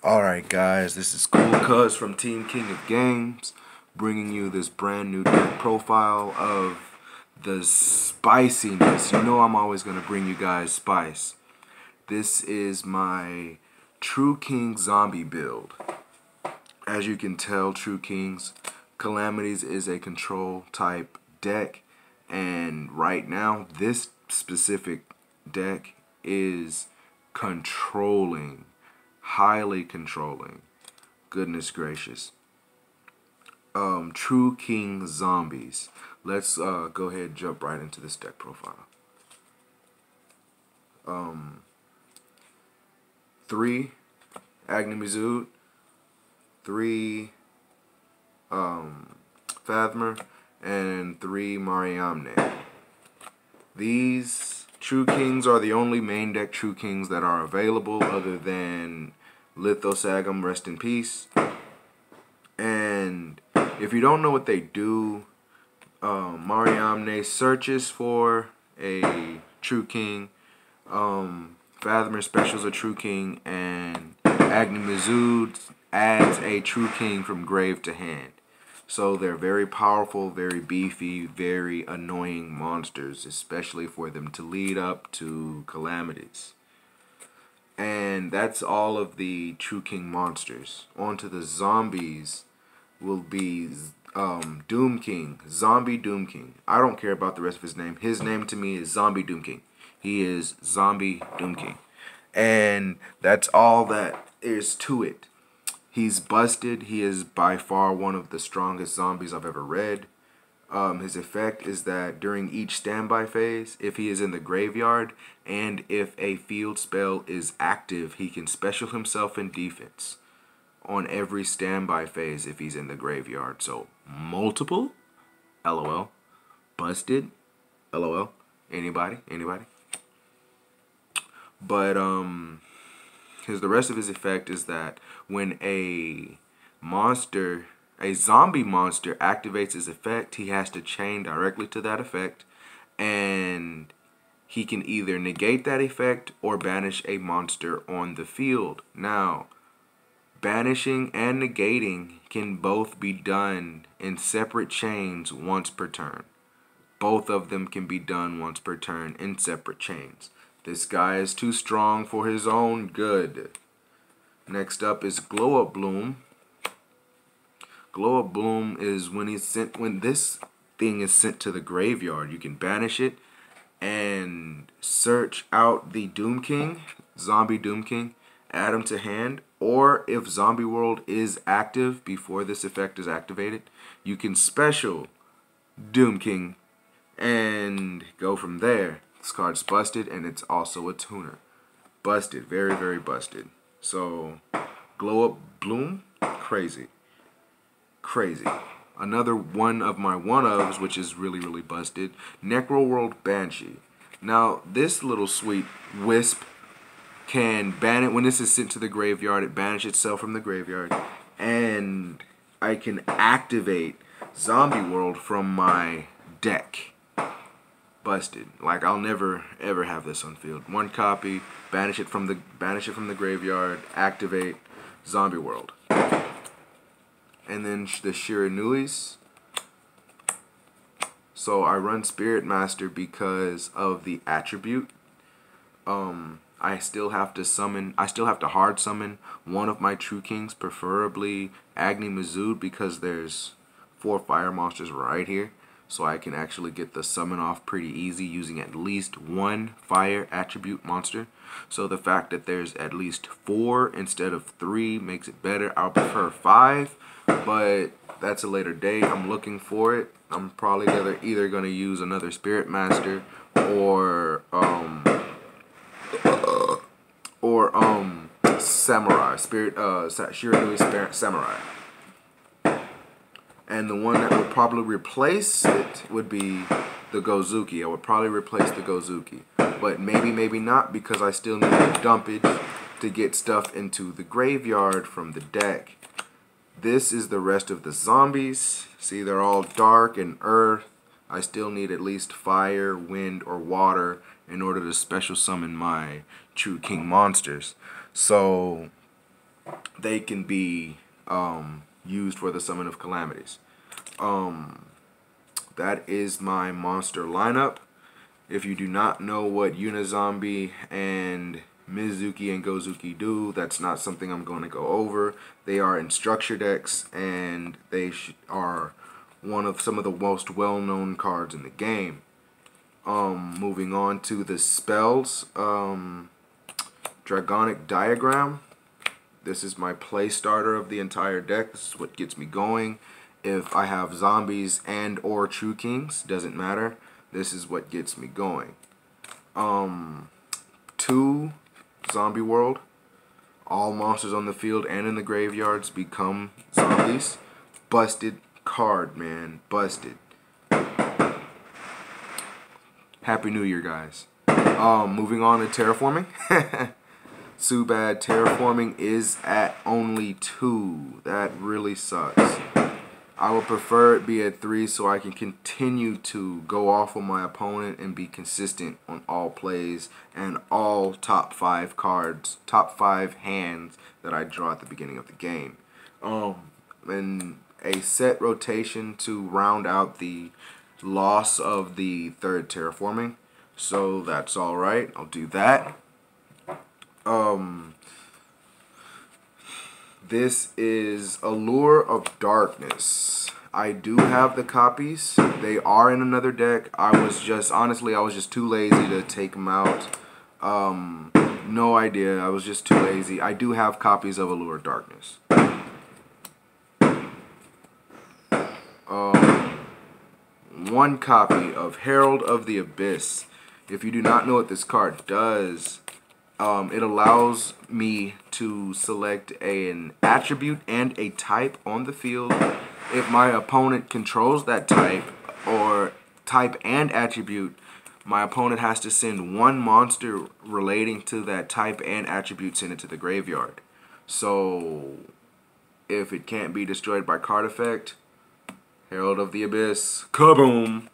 Alright guys, this is Kool'S from Team King of Games, bringing you this brand new deck profile of the spiciness. You know I'm always going to bring you guys spice. This is my True King zombie build. As you can tell, True Kings, Calamities is a control type deck, and right now this specific deck is controlling. Highly controlling. Goodness gracious. True King Zombies. Let's go ahead and jump right into this deck profile. 3 Agni-Mizud, 3 Fathmer, and 3 Mariamne. These True Kings are the only main deck True Kings that are available, other than Lithosagam, rest in peace. And if you don't know what they do, Mariamne searches for a True King, Fathmer specials a True King, and Agni-Mizud adds a True King from grave to hand. So they're very powerful, very beefy, very annoying monsters, especially for them to lead up to Calamities. And that's all of the True King monsters. On to the zombies will be Doom King, Zombie Doom King. I don't care about the rest of his name. His name to me is Zombie Doom King. He is Zombie Doom King. And that's all that is to it. He's busted. He is by far one of the strongest zombies I've ever read. His effect is that during each standby phase, if he is in the graveyard and if a field spell is active, he can special himself in defense on every standby phase if he's in the graveyard. So multiple, LOL. Busted, LOL. Anybody? But the rest of his effect is that when a zombie monster activates his effect, he has to chain directly to that effect, and he can either negate that effect or banish a monster on the field. Now, banishing and negating can both be done in separate chains once per turn. Both of them can be done once per turn in separate chains. This guy is too strong for his own good. Next up is Glow Up Bloom. Glow Up Bloom is when this thing is sent to the graveyard, you can banish it and search out the Doom King, Zombie Doom King, add him to hand, or if Zombie World is active before this effect is activated, you can special Doom King and go from there. This card's busted, and it's also a tuner. Busted, very, very busted. So, Glow Up Bloom, crazy. Another one of my one-ofs, which is really, really busted, Necro World Banshee. Now, this little sweet wisp can ban it. When this is sent to the graveyard, it banishes itself from the graveyard, and I can activate Zombie World from my deck. Busted. Like, I'll never ever have this on field. One copy, banish it from the graveyard, activate Zombie World. And then the Shiranuis. So I run Spirit Master because of the attribute. I still have to hard summon one of my True Kings, preferably Agni-Mizud, because there's 4 fire monsters right here. So I can actually get the summon off pretty easy using at least 1 fire attribute monster. So the fact that there's at least 4 instead of 3 makes it better. I'll prefer 5, but that's a later date. I'm looking for it. I'm probably either going to use another Spirit Master or Samurai, Shiranui Samurai. And the one that would probably replace it would be the Gozuki. I would probably replace the Gozuki. But maybe not, because I still need a dumpage to get stuff into the graveyard from the deck. This is the rest of the zombies. See, they're all dark and earth. I still need at least fire, wind, or water in order to special summon my True King monsters. So they can be used for the summon of calamities. That is my monster lineup. If you do not know what Unizombie and Mizuki and Gozuki do, that's not something I'm going to go over. They are in structure decks, and they are one of some of the most well-known cards in the game. Moving on to the spells. Dragonic Diagram. This is my play starter of the entire deck. This is what gets me going. If I have zombies and or true kings, doesn't matter. This is what gets me going. 2, Zombie World. All monsters on the field and in the graveyards become zombies. Busted card, man. Busted. Happy New Year, guys. Moving on to terraforming. Too bad terraforming is at only 2. That really sucks. I would prefer it be at 3 so I can continue to go off on my opponent and be consistent on all plays and all top 5 cards, top 5 hands that I draw at the beginning of the game. And a set rotation to round out the loss of the 3rd terraforming. So that's alright. I'll do that. This is Allure of Darkness. I do have the copies. They are in another deck. Honestly, I was just too lazy to take them out. No idea. I was just too lazy. I do have copies of Allure of Darkness. One copy of Herald of the Abyss. If you do not know what this card does, it allows me to select an attribute and a type on the field. If my opponent controls that type or type and attribute, my opponent has to send one monster relating to that type and attribute, send it to the graveyard. So if it can't be destroyed by card effect, Herald of the Abyss, kaboom!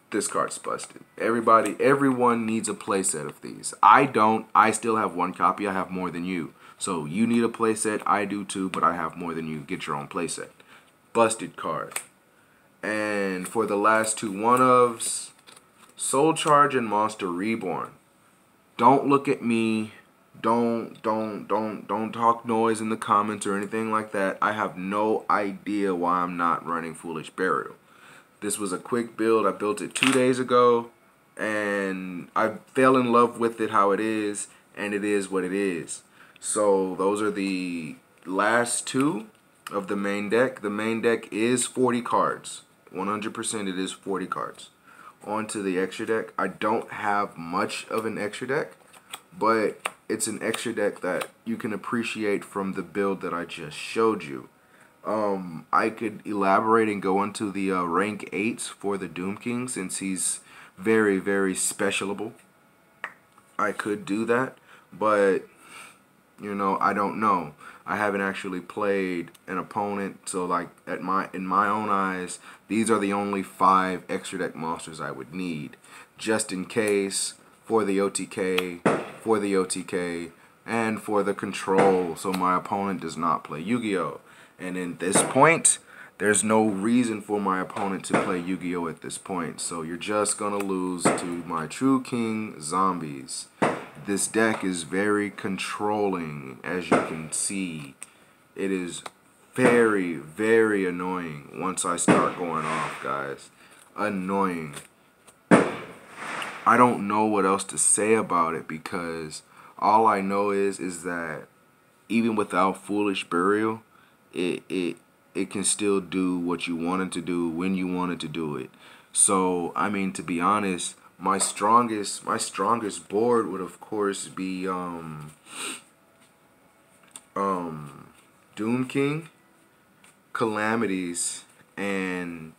This card's busted. Everyone needs a playset of these. I don't. I still have one copy. I have more than you. So you need a playset. I do too, but I have more than you. Get your own playset. Busted card. And for the last 2 one-ofs, Soul Charge and Monster Reborn. Don't look at me. Don't talk noise in the comments or anything like that. I have no idea why I'm not running Foolish Burial. This was a quick build. I built it 2 days ago, and I fell in love with it how it is, and it is what it is. So those are the last 2 of the main deck. The main deck is 40 cards. 100% it is 40 cards. On to the extra deck. I don't have much of an extra deck, but it's an extra deck that you can appreciate from the build that I just showed you. I could elaborate and go into the rank 8s for the Doom King, since he's very, very specialable. I could do that, but you know, I don't know. I haven't actually played an opponent, so like in my own eyes, these are the only 5 extra deck monsters I would need, just in case, for the OTK, and for the control, so my opponent does not play Yu-Gi-Oh! And in this point, there's no reason for my opponent to play Yu-Gi-Oh! At this point. So you're just going to lose to my True King Zombies. This deck is very controlling, as you can see. It is very, very annoying once I start going off, guys. Annoying. I don't know what else to say about it, because all I know is that even without Foolish Burial, it can still do what you want it to do when you want it to do it. So I mean, to be honest, my strongest board would of course be Doom King, Calamities, and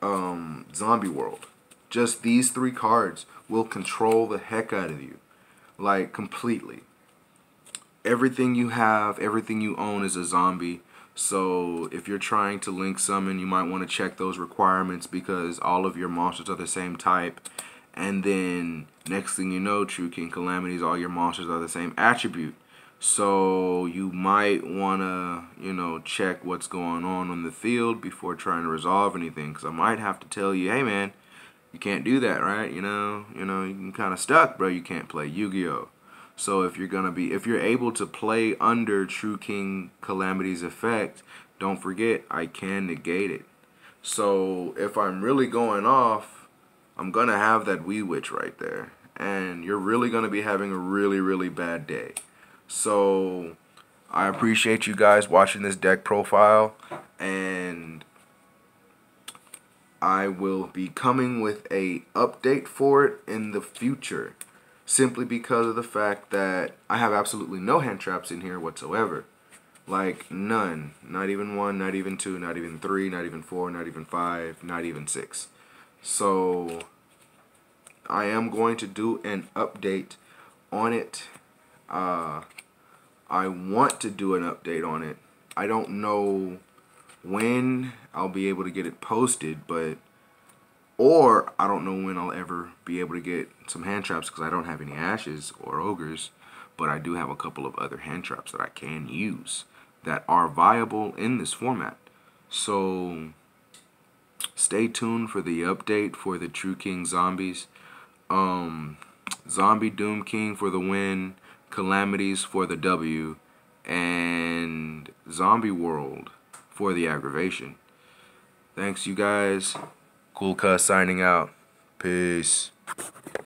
Zombie World. Just these 3 cards will control the heck out of you, like completely. Everything you have, everything you own is a zombie. So if you're trying to link summon, you might want to check those requirements, because all of your monsters are the same type. And then next thing you know, True King Calamities, all your monsters are the same attribute. So you might want to, check what's going on the field before trying to resolve anything. Because I might have to tell you, hey man, you can't do that, right? You can kind of stuck, bro. You can't play Yu-Gi-Oh. So if you're able to play under True King Calamity's effect, don't forget I can negate it. So if I'm really going off, I'm gonna have that Wee Witch right there, and you're really gonna be having a really, really bad day. So I appreciate you guys watching this deck profile, and I will be coming with a update for it in the future, simply because of the fact that I have absolutely no hand traps in here whatsoever. Like none. Not even 1, not even 2, not even 3, not even 4, not even 5, not even 6. So I am going to do an update on it. I want to do an update on it. I don't know when I'll be able to get it posted, or I don't know when I'll ever be able to get some hand traps, because I don't have any ashes or ogres, but I do have a couple of other hand traps that I can use that are viable in this format. So stay tuned for the update for the True King zombies. Zombie Doom King for the win, Calamities for the W, and Zombie World for the aggravation. Thanks, you guys. Kool'S signing out. Peace.